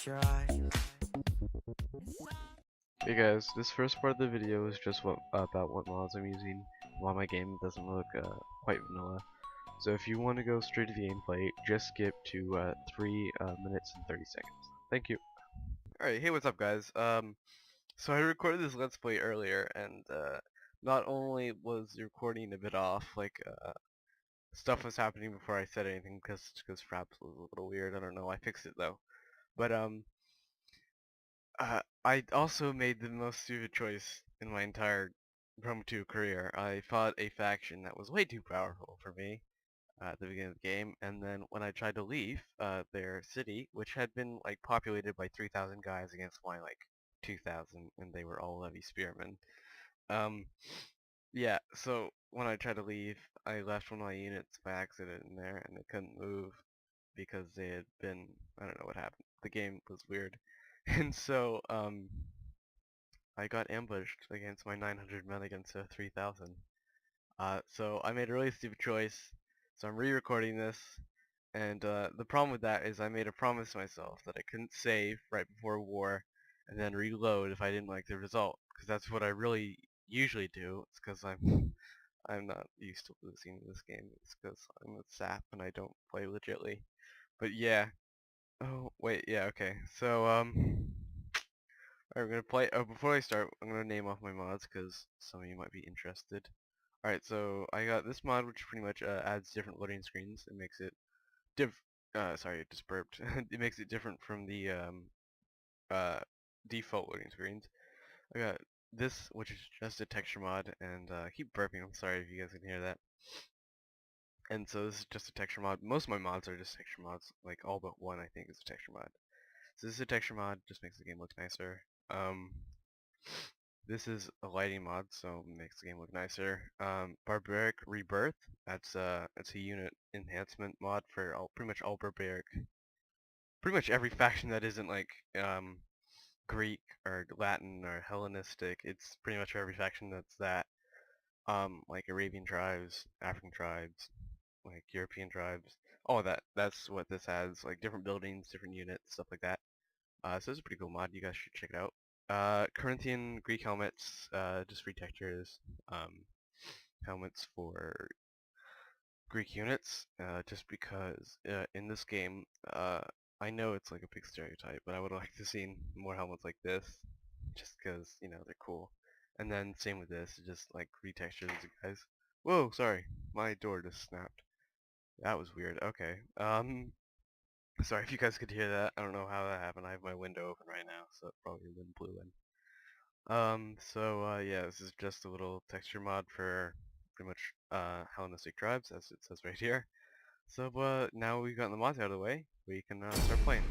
your eyes. Hey guys, this first part of the video is just about what mods I'm using, why my game doesn't look quite vanilla. So if you want to go straight to the gameplay, just skip to 3 minutes and 30 seconds. Thank you. Alright, hey, what's up guys? So I recorded this Let's Play earlier, and not only was the recording a bit off, like stuff was happening before I said anything because Fraps was a little weird. I don't know. I fixed it though. But I also made the most stupid choice in my entire Rome 2 career. I fought a faction that was way too powerful for me at the beginning of the game, and then when I tried to leave their city, which had been like populated by 3,000 guys against my like 2,000, and they were all levy spearmen. Um, yeah, so when I tried to leave, I left one of my units by accident in there, and they couldn't move because they had been, I don't know what happened. The game was weird. And so, I got ambushed against my 900 men against a 3,000. So I made a really stupid choice. So I'm re-recording this, and the problem with that is I made a promise to myself that I couldn't save right before war, and then reload if I didn't like the result, because that's what I really usually do. It's because I'm not used to losing this game. It's because I'm a sap and I don't play legitly. But yeah. Oh wait, yeah, okay. So alright, we're gonna play. Oh, before I start, I'm gonna name off my mods because some of you might be interested. Alright, so I got this mod which pretty much adds different loading screens. It makes it sorry, it just burped. It makes it different from the uh, default loading screens. I got this, which is just a texture mod, and I keep burping. I'm sorry if you guys can hear that. And so this is just a texture mod. Most of my mods are just texture mods. Like all but one, I think, is a texture mod. So this is a texture mod. Just makes the game look nicer. This is a lighting mod, so it makes the game look nicer. Barbaric Rebirth. That's a unit enhancement mod for pretty much all barbaric. Pretty much every faction that isn't like Greek or Latin or Hellenistic. It's pretty much every faction that's that. Like Arabian tribes, African tribes, like European tribes. All of that. That's what this has. Like different buildings, different units, stuff like that. So it's a pretty cool mod. You guys should check it out. Corinthian Greek helmets, just free textures. Helmets for Greek units, just because in this game, I know it's like a big stereotype, but I would like to see more helmets like this, just because, you know, they're cool. And then same with this, just like retextures, guys. Whoa, sorry, my door just snapped. That was weird. Okay. Sorry if you guys could hear that. I don't know how that happened. I have my window open right now, so it probably wind blew in. Yeah, this is just a little texture mod for pretty much Hellenistic tribes, as it says right here. So now we've gotten the mods out of the way, we can start playing.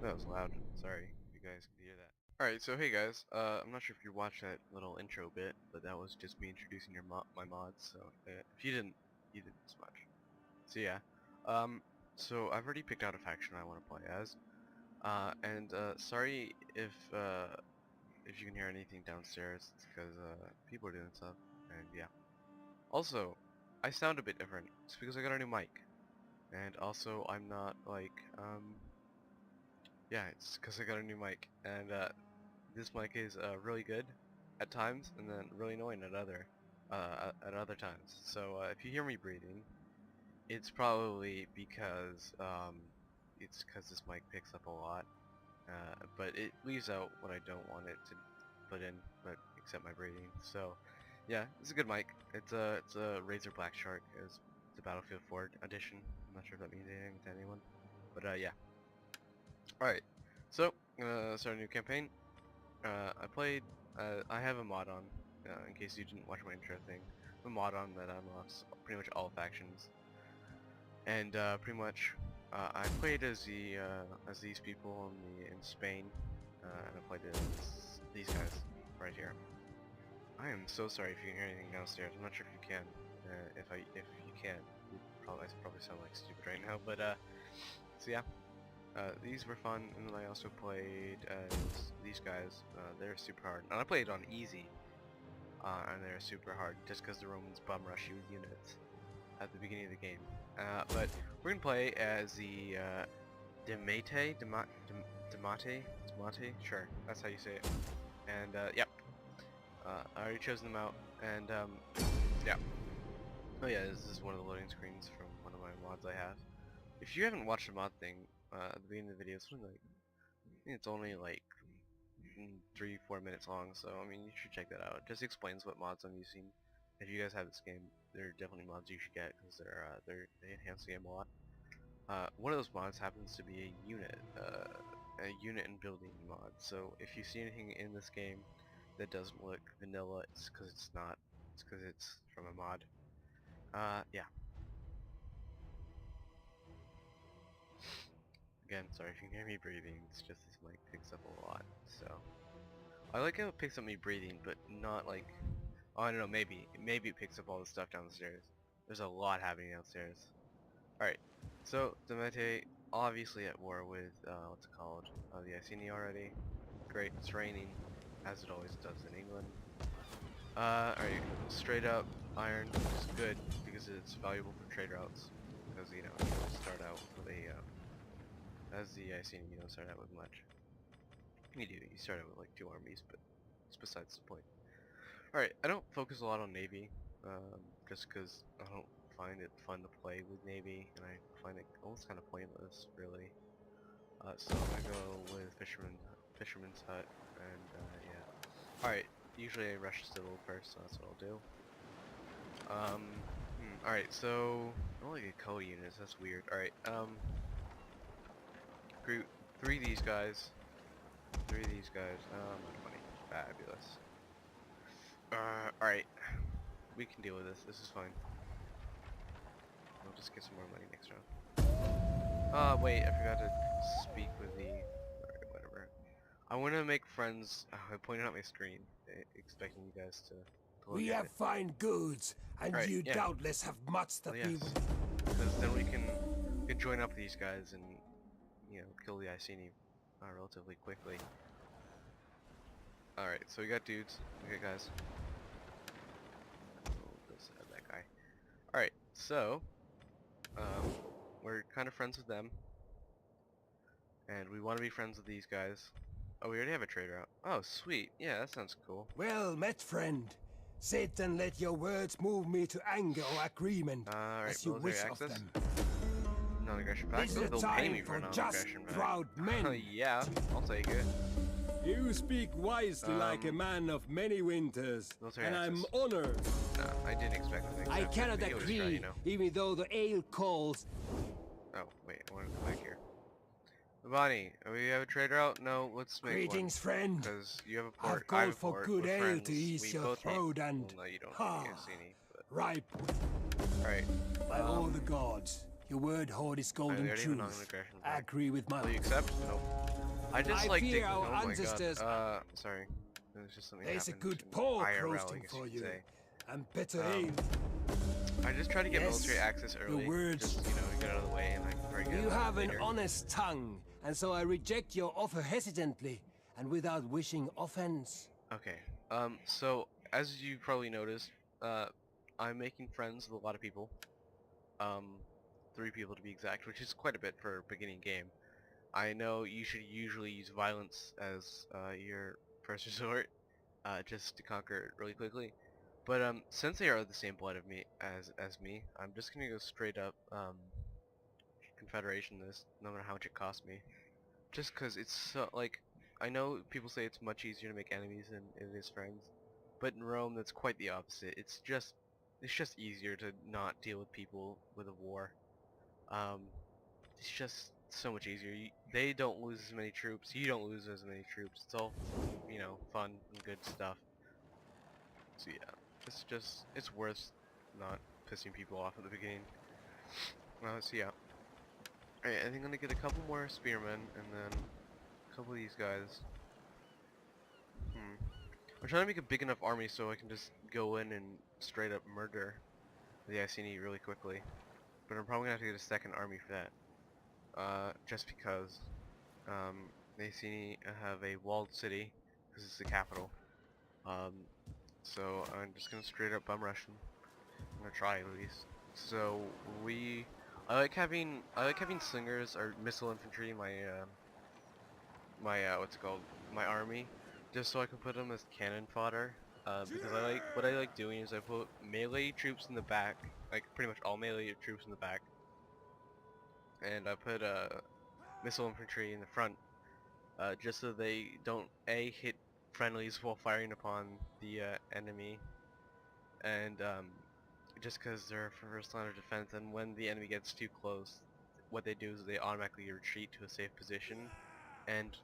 That was loud. Sorry if you guys could hear that. Alright, so hey guys, I'm not sure if you watched that little intro bit, but that was just me introducing my mods, so if you didn't, you didn't miss much. So yeah, so I've already picked out a faction I want to play as, and sorry if you can hear anything downstairs, it's because people are doing stuff, and yeah. Also, I sound a bit different. It's because I got a new mic, and also I'm not like yeah, it's because I got a new mic, and this mic is really good at times, and then really annoying at other times. So if you hear me breathing, it's probably because this mic picks up a lot, but it leaves out what I don't want it to put in, but except my breathing. So yeah, it's a good mic. It's a Razer Black Shark. It's the Battlefield 4 edition. I'm not sure if that means anything to anyone, but yeah. All right, so start a new campaign. I have a mod on, in case you didn't watch my intro thing. A mod on that unlocks pretty much all factions, and pretty much I played as these people in Spain, and I played as these guys right here. I am so sorry if you can hear anything downstairs. I'm not sure if you can. If you can, I probably sound like stupid right now. But so yeah, these were fun, and then I also played as these guys. They're super hard, and I played on easy, and they're super hard just because the Romans bum rush you with units at the beginning of the game. But we're gonna play as the Demetea, Demetea? Demetea? Sure, that's how you say it. And yep, I already chosen them out, and yeah. Oh yeah, this is one of the loading screens from one of my mods I have. If you haven't watched the mod thing at the beginning of the video, it's only like, I think it's only like 3-4 minutes long, so I mean you should check that out. It just explains what mods I'm using. If you guys have this game, there are definitely mods you should get because they enhance the game a lot. One of those mods happens to be a unit and building mod. So if you see anything in this game that doesn't look vanilla, it's because it's not. It's because it's from a mod. Yeah. Again, sorry if you can hear me breathing. It's just this mic picks up a lot. So I like how it picks up me breathing, but not like. Oh, I don't know. Maybe it picks up all the stuff downstairs. There's a lot happening downstairs. Alright, so Demetea obviously at war with, what's it called, the Iceni already. Great, it's raining, as it always does in England. Alright, straight up iron is good, because it's valuable for trade routes. Because, you know, you don't start out with a, as the Iceni, you don't start out with much. You do, you start out with like 2 armies, but it's besides the point. Alright, I don't focus a lot on Navy, just because I don't find it fun to play with Navy, and I find it almost kind of pointless, really. So I'm gonna go with Fisherman's Hut, and yeah. Alright, usually I rush Civil first, so that's what I'll do. Alright, so I don't like a code units, that's weird. Alright, group 3 of these guys. 3 of these guys. Money. Fabulous. Alright. We can deal with this. This is fine. I'll just get some more money next round. Wait, I forgot to speak with the... Alright, whatever. I want to make friends... I pointed out my screen, expecting you guys to look We at have it. fine goods, and Right, you yeah. doubtless have much that we... Because then we can join up with these guys and, you know, kill the Iceni relatively quickly. Alright, so we got dudes. Okay, guys. Let's add that guy. Alright, so we're kind of friends with them, and we want to be friends with these guys. Oh, we already have a trade route. Oh, sweet. Yeah, that sounds cool. Well met, friend. Sit and let your words move me to anger or agreement, Alright, as you wish access. of them. Non-aggression pact. This is They'll a pay me time for a for just, non-aggression pact. proud men. Yeah, I'll take it. You speak wisely like a man of many winters, and I'm honored. No, I didn't expect anything. I cannot agree, try, you know. even though the ale calls. Oh, wait, I want to come back here. Bonnie, we have a trade route? No, let's make Greetings, one. friend. Because you have a port, I've called a for port, good we're ale friends, to ease we your both throat need... and... Well, no, you don't ha, need Iceni, but... ripe. Alright. By all the gods, your word hold is golden truth. I agree with my... Will you accept? No. I just I like fear to... our Oh my ancestors... god. Sorry. There's just something There's a happened good in pork IRL, roasting I guess for you you, could say. and better ale. I just try to get Yes, military access early. your words. Just, you know, get out of the way and I can probably get You it have an later. honest tongue, and so I reject your offer hesitantly, and without wishing offense. Okay. So, as you probably noticed, I'm making friends with a lot of people. 3 people to be exact, which is quite a bit for a beginning game. I know you should usually use violence as your first resort, just to conquer it really quickly. But since they are the same blood of me as me, I'm just gonna go straight up Confederation this, no matter how much it costs me. Just cause it's so like, I know people say it's much easier to make enemies than it is friends, but in Rome that's quite the opposite. It's just easier to not deal with people with a war. It's just so much easier. They don't lose as many troops, you don't lose as many troops. It's all, you know, fun and good stuff. So yeah, it's worth not pissing people off at the beginning. So yeah. Alright, I think I'm gonna get a couple more spearmen, and then a couple of these guys. I'm trying to make a big enough army so I can just go in and straight up murder the Iceni really quickly. But I'm probably gonna have to get a second army for that. Just because the Iceni have a walled city, because it's the capital. So I'm just gonna straight up bum rush them. I'm gonna try at least. So I like having slingers or missile infantry in my what's it called, my army, just so I can put them as cannon fodder. Because what I like doing is I put melee troops in the back, like pretty much all melee troops in the back, and I put missile infantry in the front, just so they don't hit friendlies while firing upon the enemy, and just because they're first line of defense, and when the enemy gets too close, what they do is they automatically retreat to a safe position, and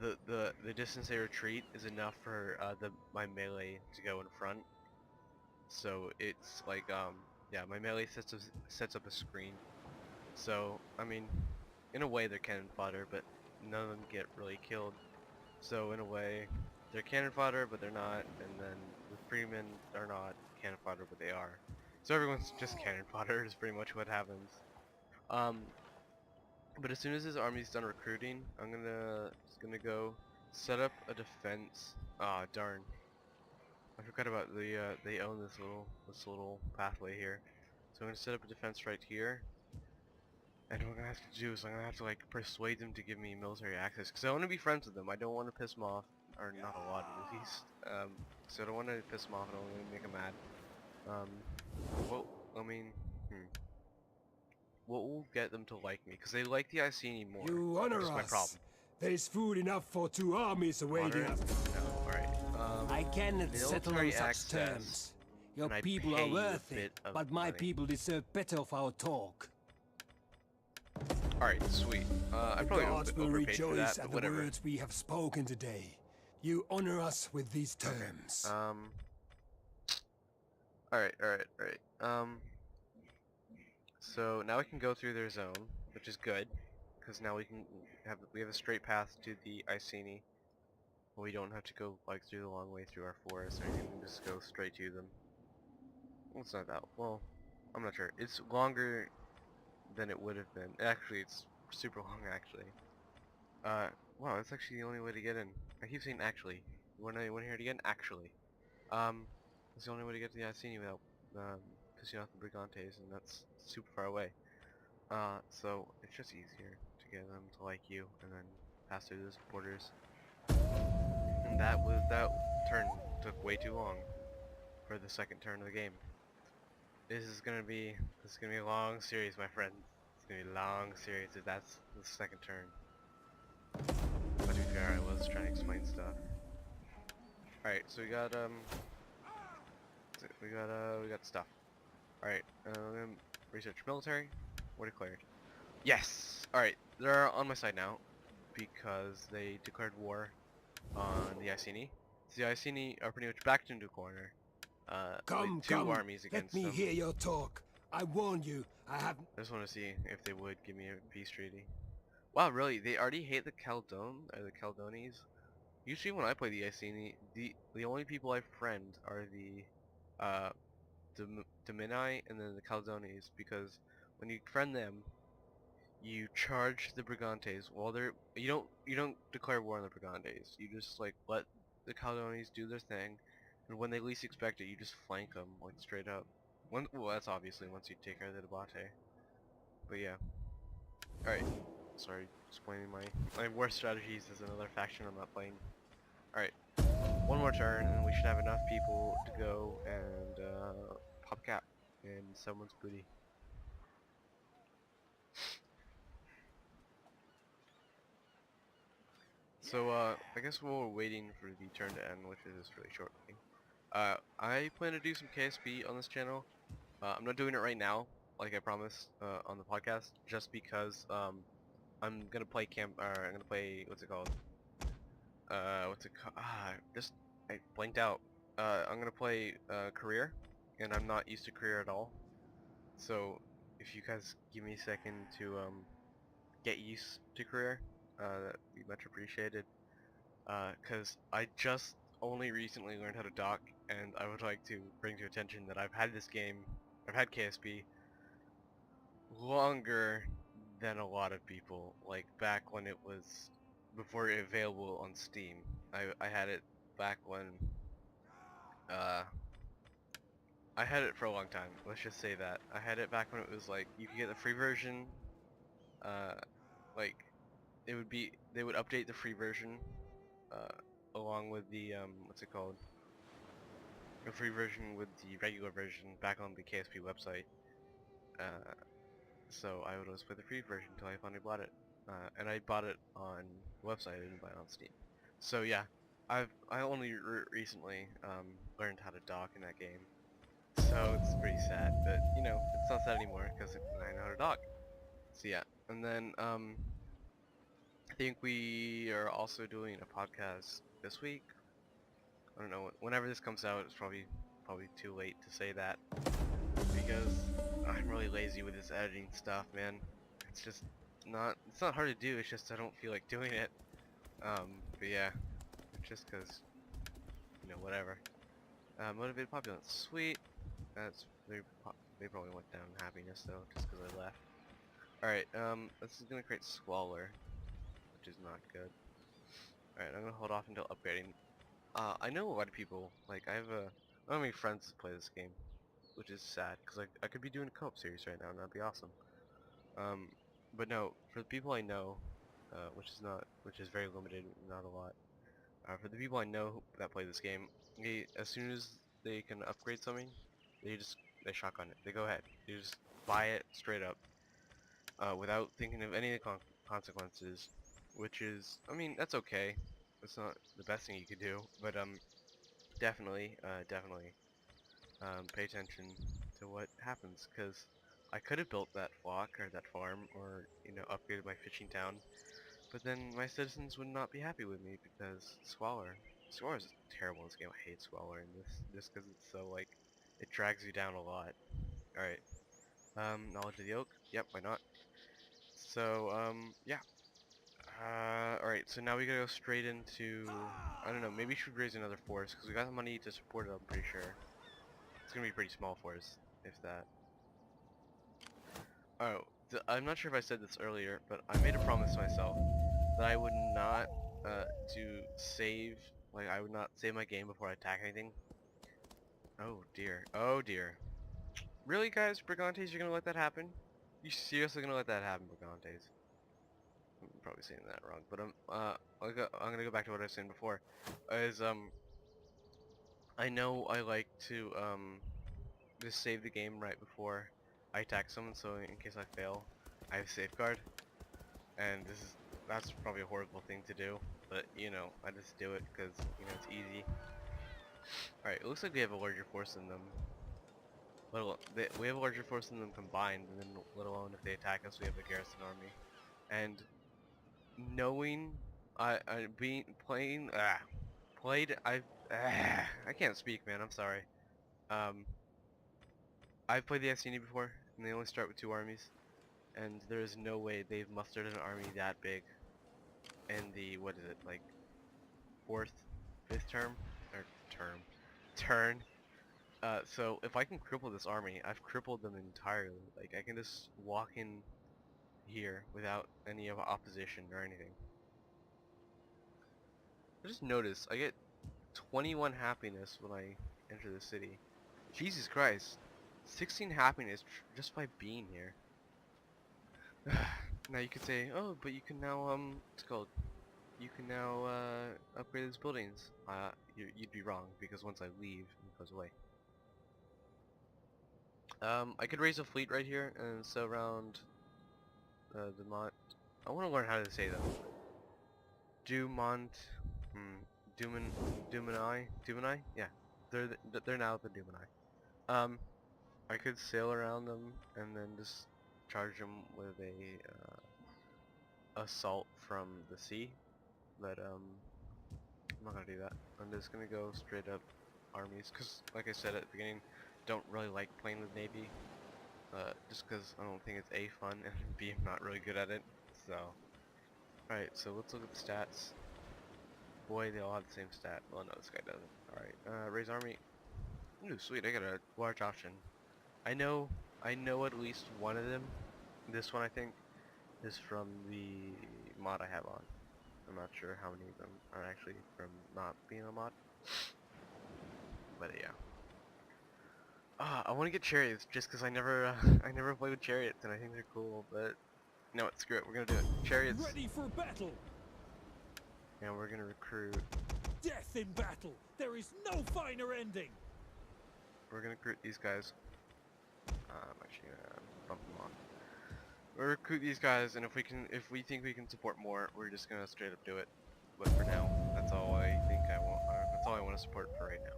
the distance they retreat is enough for my melee to go in front. So it's like yeah, my melee sets up a screen. So I mean, in a way they're cannon fodder, but none of them get really killed. So in a way, they're cannon fodder, but they're not, and then the freemen are not cannon fodder, but they are. So everyone's just cannon fodder is pretty much what happens. But as soon as his army's done recruiting, I'm just gonna go set up a defense. Ah, darn! I forgot about they own this little pathway here. So I'm gonna set up a defense right here. And what I'm gonna have to do is I'm gonna have to like persuade them to give me military access, because I want to be friends with them. I don't want to piss them off, or not a lot at least. So I don't want to piss them off. I don't want to make them mad. Well, I mean, what will get them to like me? Because they like the Iceni more. You honor us. My problem. There is food enough for 2 armies awaiting us. No, alright. I cannot settle on such terms. Your people are worth it, but my people deserve better of our talk. Alright, sweet. I probably gods will overpaid for rejoice that, at but whatever. the words we have spoken today. You honor us with these terms. Alright. So now we can go through their zone, which is good, because now we have a straight path to the Iceni. We don't have to go like through the long way through our forest, or anything. We can just go straight to them. Well, it's not that. Well, I'm not sure. It's longer than it would have been. Actually, it's super long, actually. Wow, that's actually the only way to get in. I keep saying actually. You want here to get in? Actually. It's the only way to get to the Iceni without pissing off the Brigantes, and that's super far away. So it's just easier to get them to like you, and then pass through those borders. And that turn took way too long for the second turn of the game. This is gonna be a long series, my friend. It's gonna be a long series if that's the second turn. But to be fair, I was trying to explain stuff. Alright, so we got stuff. Alright, I'm gonna research military. We're declared. Yes! Alright, they're on my side now because they declared war on the Iceni. So the Iceni are pretty much backed into a corner. Come, two armies against let me them. hear your talk. I warn you, I just want to see if they would give me a peace treaty. Wow, really? They already hate the Caldones? Usually when I play the Iceni, the only people I friend are the Demetea and then the Caldones, because when you friend them, you charge the Brigantes while you don't declare war on the Brigantes. You just like let the Caldones do their thing, and when they least expect it, you just flank them like straight up. Well, that's obviously once you take care of the Demetea. But yeah. Alright. Sorry, explaining my worst strategies as another faction I'm not playing. Alright. One more turn, and we should have enough people to go and pop cap in someone's booty. So, I guess while we're waiting for the turn to end, which is really shortly, I plan to do some KSP on this channel. I'm not doing it right now, like I promised on the podcast, just because I'm gonna play I'm gonna play, what's it called? I blanked out. I'm gonna play career, and I'm not used to career at all. So, if you guys give me a second to get used to career, that'd be much appreciated. Cause I just only recently learned how to dock, and I would like to bring to attention that I've had KSP longer than a lot of people, like back when it was, before it was available on Steam. I had it back when, I had it for a long time, let's just say that. I had it back when it was like, you could get the free version, like, they would update the free version along with the what's it called? The free version with the regular version back on the KSP website. So I would always play the free version until I finally bought it. And I bought it on the website, I didn't buy it on Steam. So yeah, I only recently learned how to dock in that game. So it's pretty sad, but you know, it's not sad anymore because I know how to dock. So yeah, and then I think we are also doing a podcast this week. I don't know, whenever this comes out, it's probably too late to say that because I'm really lazy with this editing stuff, man. It's just it's not hard to do, it's just I don't feel like doing it. But yeah, just cause, you know, whatever. Motivated populace, sweet. They probably went down in happiness though, just cause I left. Alright, this is gonna create squalor, which is not good. Alright, I'm gonna hold off until upgrading. I know a lot of people, like I don't have many friends that play this game, which is sad, because I could be doing a co-op series right now, and that'd be awesome. But no, for the people I know, which is very limited, not a lot. For the people I know that play this game, as soon as they can upgrade something, they shotgun it. They go ahead. They just buy it straight up, without thinking of any of the consequences. Which is, I mean, that's okay. It's not the best thing you could do, but definitely, pay attention to what happens, because I could have built that flock or that farm, or you know, upgraded my fishing town, but then my citizens would not be happy with me because Squalor is terrible in this game. I hate Squalor in this, just because it's so like, it drags you down a lot. Alright, knowledge of the oak, yep, why not? So, yeah. Alright, so now we gotta go straight into, I don't know, maybe we should raise another force, because we got the money to support it, I'm pretty sure. It's gonna be pretty small force, if that. Oh, I'm not sure if I said this earlier, but I made a promise to myself that I would not I would not save my game before I attack anything. Oh dear, oh dear. Really guys, Brigantes, you're gonna let that happen? You seriously gonna let that happen, Brigantes? I'm probably saying that wrong, but I'm gonna go back to what I was saying before. I know I like to just save the game right before I attack someone, so in case I fail, I have safeguard. And that's probably a horrible thing to do, but you know, I just do it because you know it's easy. All right, it looks like we have a larger force than them. We have a larger force than them combined, and then let alone if they attack us, we have a garrison army. And knowing I can't speak, man. I'm sorry. Um, I've played the Iceni before, and they only start with 2 armies, and there is no way they've mustered an army that big in the, what is it, like 4th, 5th term, or turn. So if I can cripple this army, I've crippled them entirely. Like I can just walk in here without any of opposition or anything. I just noticed I get 21 happiness when I enter the city. Jesus Christ, 16 happiness just by being here. Now you could say, oh, but you can now it's called. You can now upgrade these buildings. You'd be wrong, because once I leave, it goes away. I could raise a fleet right here and sail around Dumont. I want to learn how to say them. Dumont, Dumini? Yeah, they're now the Dumini. I could sail around them and then just charge them with a assault from the sea, but I'm not gonna do that. I'm just gonna go straight up armies, cause like I said at the beginning, don't really like playing with Navy, just cause I don't think it's A, fun, and B, I'm not really good at it. So, alright, so let's look at the stats. Boy, they all have the same stat. Well, no, this guy doesn't. Alright, raise army. Ooh, sweet, I got a large option. I know at least one of them. This one, I think, is from the mod I have on. I'm not sure how many of them are actually from not being a mod. But yeah. I want to get chariots just because I never played with chariots and I think they're cool, but No, screw it. We're gonna do it. Chariots. Ready for battle. And we're gonna recruit. Death in battle. There is no finer ending. We're gonna recruit these guys. I'm actually gonna bump them on. We'll recruit these guys, and if we think we can support more, we're just gonna straight up do it. But for now, that's all I think I want. That's all I want to support for right now.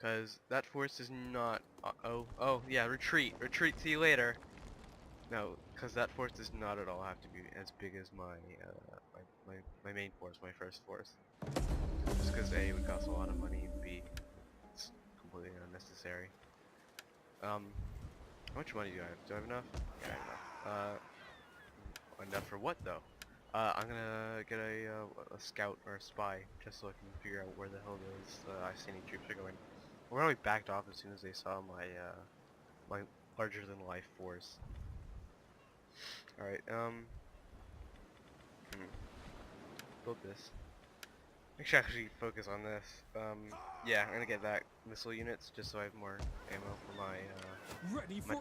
Cause that force is not. Oh yeah, retreat. See you later. No, cause that force does not at all have to be as big as my main force, my first force. Just cause A, it would cost a lot of money, and B, it's completely unnecessary. How much money do I have? Do I have enough? Yeah, I have enough. Enough for what though? I'm gonna get a scout or a spy, just so I can figure out where the hell those Iceni troops are going. We're already backed off as soon as they saw my my larger than life force. Alright, build this. I should actually focus on this. Yeah, I'm gonna get that missile units just so I have more ammo for my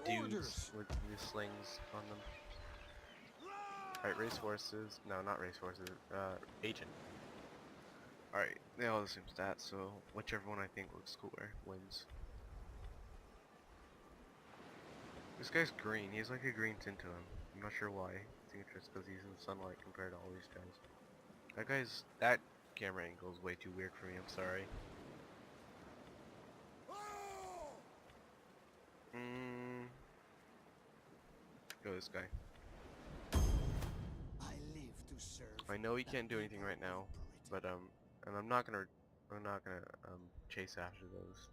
dudes with new slings on them. Alright, racehorses. No, not racehorses. Agent. Alright, they all the same stats, so whichever one I think looks cooler wins. This guy's green. He has like a green tint to him. I'm not sure why. I think it's just because he's in the sunlight compared to all these guys. That camera angle is way too weird for me. I'm sorry. Go this guy. I know he can't do anything right now, but and I'm not gonna chase after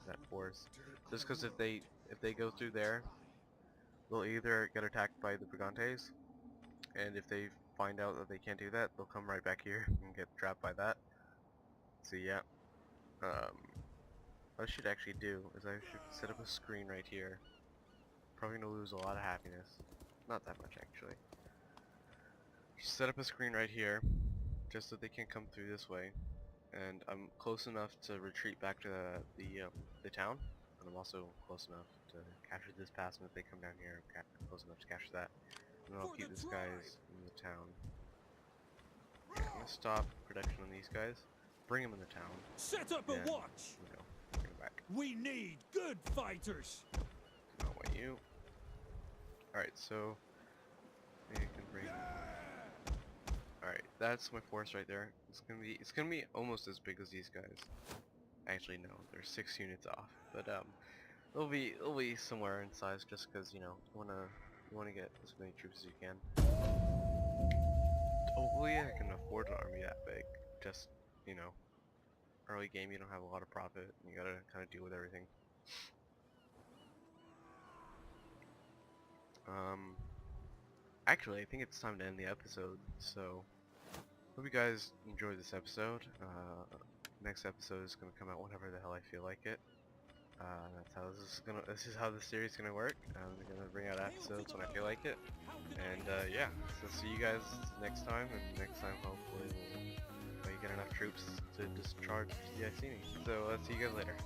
that force, just because if they go through there, they'll either get attacked by the Brigantes, and if they find out that they can't do that, they'll come right back here and get trapped by that. So yeah, what I should actually do is I should set up a screen right here. Probably gonna lose a lot of happiness, not that much actually. Set up a screen right here, just so they can come through this way, and I'm close enough to retreat back to the town, and I'm also close enough to capture this pass, and if they come down here, I'm close enough to capture that, and then I'll keep these guys in the town. I'm gonna stop production on these guys, bring them in the town. Set up a watch. Bring them back. We need good fighters. Not what you. All right, so you can bring. Alright, that's my force right there. It's gonna be almost as big as these guys. Actually no, they're 6 units off. But it'll be somewhere in size just because, you know, you wanna get as many troops as you can. Hopefully I can afford an army that big. Just, you know, early game you don't have a lot of profit and you gotta kinda deal with everything. Actually I think it's time to end the episode, so hope you guys enjoyed this episode. Next episode is gonna come out whenever the hell I feel like it. This is how the series is gonna work. I'm gonna bring out episodes when I feel like it. And yeah, so see you guys next time, and next time hopefully we'll get enough troops to discharge the Iceni. So see you guys later.